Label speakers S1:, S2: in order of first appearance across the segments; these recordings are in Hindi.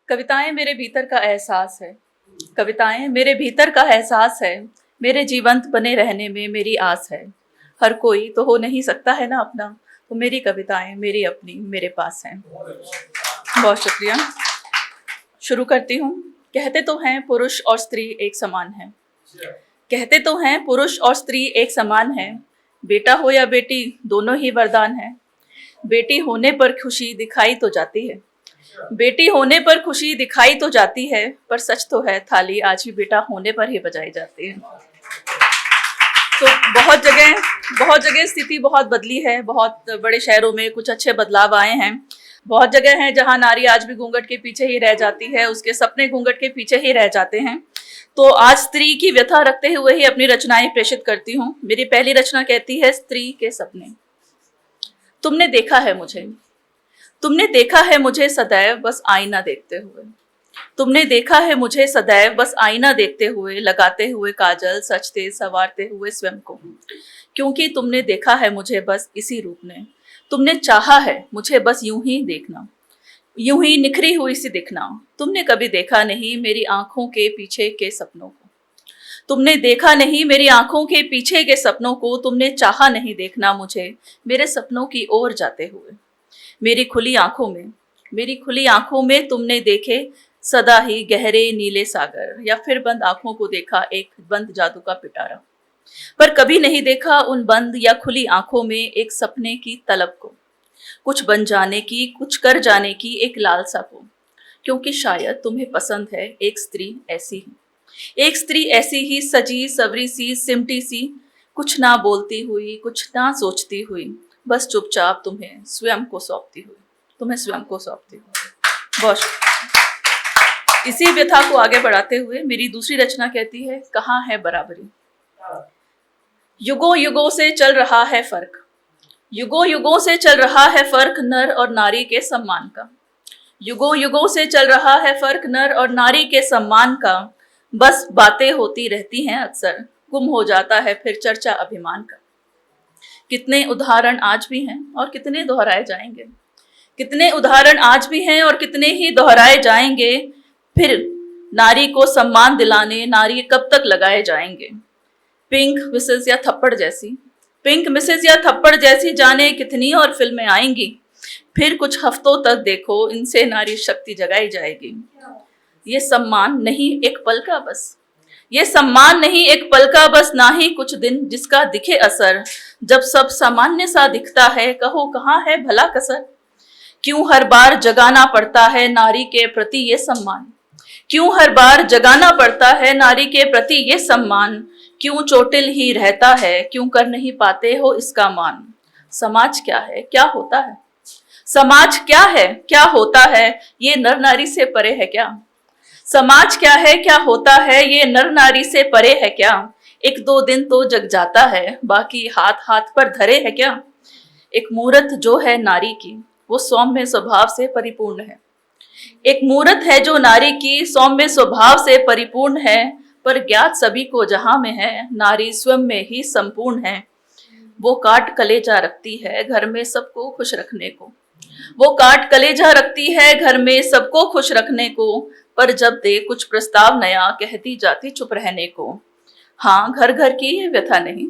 S1: कविताएं मेरे भीतर का एहसास है। कविताएं मेरे भीतर का एहसास है। मेरे जीवंत बने रहने में मेरी आस है। हर कोई तो हो नहीं सकता है ना अपना, तो मेरी कविताएं मेरी अपनी मेरे पास हैं। बहुत शुक्रिया। शुरू करती हूँ। कहते तो हैं पुरुष और स्त्री एक समान है। कहते तो हैं पुरुष और स्त्री एक समान है। बेटा हो या बेटी दोनों ही वरदान है। बेटी होने पर खुशी दिखाई तो जाती है। बेटी होने पर खुशी दिखाई तो जाती है, पर सच तो है थाली आज भी बेटा होने पर ही बजाई जाती है। तो बहुत जगह स्थिति बहुत बदली है। बहुत बड़े शहरों में कुछ अच्छे बदलाव आए हैं। बहुत जगह हैं जहां नारी आज भी घूंघट के पीछे ही रह जाती है, उसके सपने घूंघट के पीछे ही रह जाते हैं। तो आज स्त्री की व्यथा रखते हुए ही अपनी रचनाएं प्रेषित करती हूँ। मेरी पहली रचना कहती है स्त्री के सपने। तुमने देखा है मुझे, तुमने देखा है मुझे सदैव बस आईना देखते हुए। तुमने देखा है मुझे सदैव बस आईना देखते हुए, लगाते हुए काजल, सजते संवारते हुए स्वयं को। क्योंकि तुमने देखा है मुझे बस इसी रूप में। तुमने चाहा है मुझे बस यूं ही देखना, यूं ही निखरी हुई सी दिखना। तुमने कभी देखा नहीं मेरी आंखों के पीछे के सपनों को। तुमने देखा नहीं मेरी आंखों के पीछे के सपनों को। तुमने चाहा नहीं देखना मुझे मेरे सपनों की ओर जाते हुए। मेरी खुली आंखों में तुमने देखे सदा ही गहरे नीले सागर, या फिर बंद आंखों को देखा एक बंद जादू का पिटारा। पर कभी नहीं देखा उन बंद या खुली आंखों में एक सपने की तलब को, कुछ बन जाने की, कुछ कर जाने की एक लालसा को। क्योंकि शायद तुम्हें पसंद है एक स्त्री ऐसी ही, एक स्त्री ऐसी ही सजी सवरी सी, सिमटी सी, कुछ ना बोलती हुई, कुछ ना सोचती हुई, बस चुपचाप तुम्हें स्वयं को सौंपती हुई। बहुत इसी व्यथा को आगे बढ़ाते हुए मेरी दूसरी रचना कहती है कहाँ है बराबरी। युगों युगों से चल रहा है फर्क, युगों युगों से चल रहा है फर्क नर और नारी के सम्मान का। युगों युगों से चल रहा है फर्क नर और नारी के सम्मान का। बस बातें होती रहती हैं अक्सर, गुम हो जाता है फिर चर्चा अभिमान का। कितने उदाहरण आज भी हैं और कितने दोहराए जाएंगे। कितने उदाहरण आज भी हैं और कितने ही दोहराए जाएंगे। फिर नारी को सम्मान दिलाने नारी कब तक लगाए जाएंगे। पिंक मिसेस या थप्पड़ जैसी जाने कितनी और फिल्में आएंगी। फिर कुछ हफ्तों तक देखो इनसे नारी शक्ति जगाई जाएगी। ये सम्मान नहीं एक पल का बस, ये सम्मान नहीं एक पल का बस, ना ही कुछ दिन जिसका दिखे असर। जब सब सामान्य सा दिखता है कहो कहाँ है भला कसर। क्यों हर बार जगाना पड़ता है नारी के प्रति ये सम्मान। क्यों हर बार जगाना पड़ता है नारी के प्रति ये सम्मान। क्यों चोटिल ही रहता है, क्यों कर नहीं पाते हो इसका मान। समाज क्या है क्या होता है, समाज क्या है क्या होता है, ये नर नारी से परे है क्या। समाज क्या है क्या होता है, ये नर नारी से परे है क्या। एक दो दिन तो जग जाता है, बाकी हाथ हाथ पर धरे है क्या। एक मूरत जो है नारी की वो सौम्य स्वभाव से परिपूर्ण है। एक मूरत है जो नारी की सौम्य स्वभाव से परिपूर्ण है। पर ज्ञात सभी को जहां में है नारी स्वयं में ही संपूर्ण है। वो काट कलेजा रखती है घर में सबको खुश रखने को। वो काट कलेजा रखती है घर में सबको खुश रखने को। पर जब दे कुछ प्रस्ताव नया कहती जाती चुप रहने को। हाँ घर घर की ये व्यथा नहीं,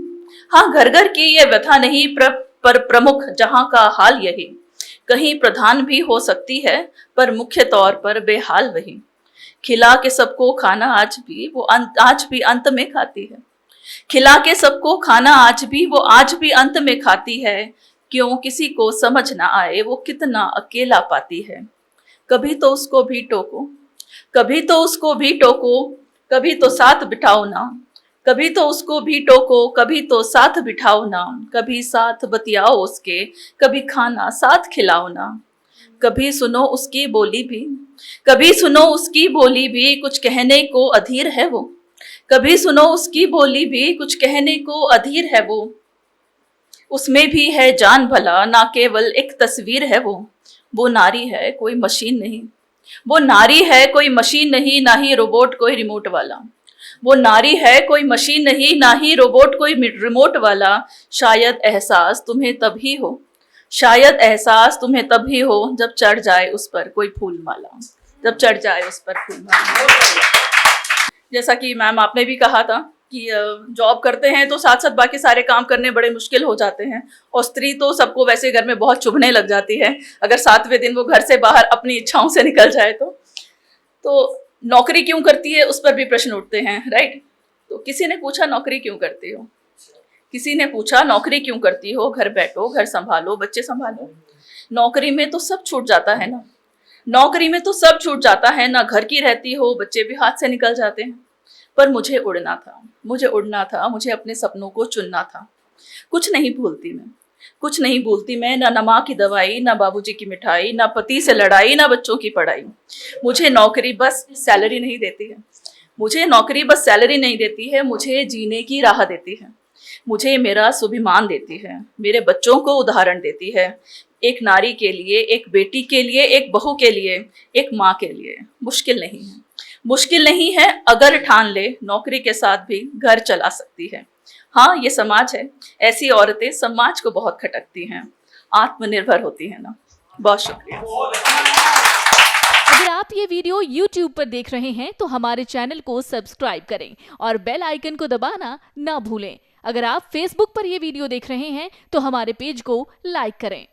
S1: हाँ घर घर की ये व्यथा नहीं, पर प्रमुख जहां का हाल यही। कहीं प्रधान भी हो सकती है पर मुख्य तौर पर बेहाल वही। खिला के सबको खाना आज भी अंत में खाती है। खिला के सबको खाना आज भी अंत में खाती है। क्यों किसी को समझ ना आए वो कितना अकेला पाती है। कभी तो उसको भी टोको, कभी तो उसको भी टोको, कभी तो साथ बिठाओ ना। कभी तो उसको भी टोको, कभी तो साथ बिठाओ ना। कभी साथ बतियाओ उसके, कभी खाना साथ खिलाओ ना। कभी सुनो उसकी बोली भी, कभी सुनो उसकी बोली भी, कुछ कहने को अधीर है वो। कभी सुनो उसकी बोली भी, कुछ कहने को अधीर है वो। उसमें भी है जान भला, ना केवल एक तस्वीर है वो। वो नारी है कोई मशीन नहीं, वो नारी है कोई मशीन नहीं, ना ही रोबोट कोई रिमोट वाला। वो नारी है कोई मशीन नहीं, ना ही रोबोट कोई रिमोट वाला। शायद एहसास तुम्हें तभी हो, शायद एहसास तुम्हें तभी हो जब चढ़ जाए उस पर कोई फूल माला। जब चढ़ जाए उस पर खून। जैसा कि मैम आपने भी कहा था कि जॉब करते हैं तो साथ साथ बाकी सारे काम करने बड़े मुश्किल हो जाते हैं, और स्त्री तो सबको वैसे घर में बहुत चुभने लग जाती है अगर 7वें दिन वो घर से बाहर अपनी इच्छाओं से निकल जाए तो नौकरी क्यों करती है उस पर भी प्रश्न उठते हैं, राइट। तो किसी ने पूछा नौकरी क्यों करती हो, किसी ने पूछा नौकरी क्यों करती हो, घर बैठो, घर संभालो, बच्चे संभालो। नौकरी में तो सब छूट जाता है ना, नौकरी में तो सब छूट जाता है ना, घर की रहती हो, बच्चे भी हाथ से निकल जाते हैं। पर मुझे उड़ना था, मुझे उड़ना था, मुझे अपने सपनों को चुनना था। कुछ नहीं भूलती मैं, कुछ नहीं भूलती मैं, ना माँ की दवाई, ना बाबूजी की मिठाई, ना पति से लड़ाई, ना बच्चों की पढ़ाई। मुझे नौकरी बस सैलरी नहीं देती है, मुझे नौकरी बस सैलरी नहीं देती है, मुझे जीने की राह देती है, मुझे मेरा स्वाभिमान देती है, मेरे बच्चों को उदाहरण देती है। एक नारी के लिए, एक बेटी के लिए, एक बहू के लिए, एक माँ के लिए मुश्किल नहीं है, मुश्किल नहीं है अगर ठान ले नौकरी के साथ भी घर चला सकती है। हाँ, ये समाज है, ऐसी औरतें समाज को बहुत खटकती हैं, आत्मनिर्भर होती हैं ना। बहुत शुक्रिया।
S2: अगर आप ये वीडियो YouTube पर देख रहे हैं तो हमारे चैनल को सब्सक्राइब करें और बेल आइकन को दबाना ना भूलें। अगर आप Facebook पर ये वीडियो देख रहे हैं तो हमारे पेज को लाइक करें।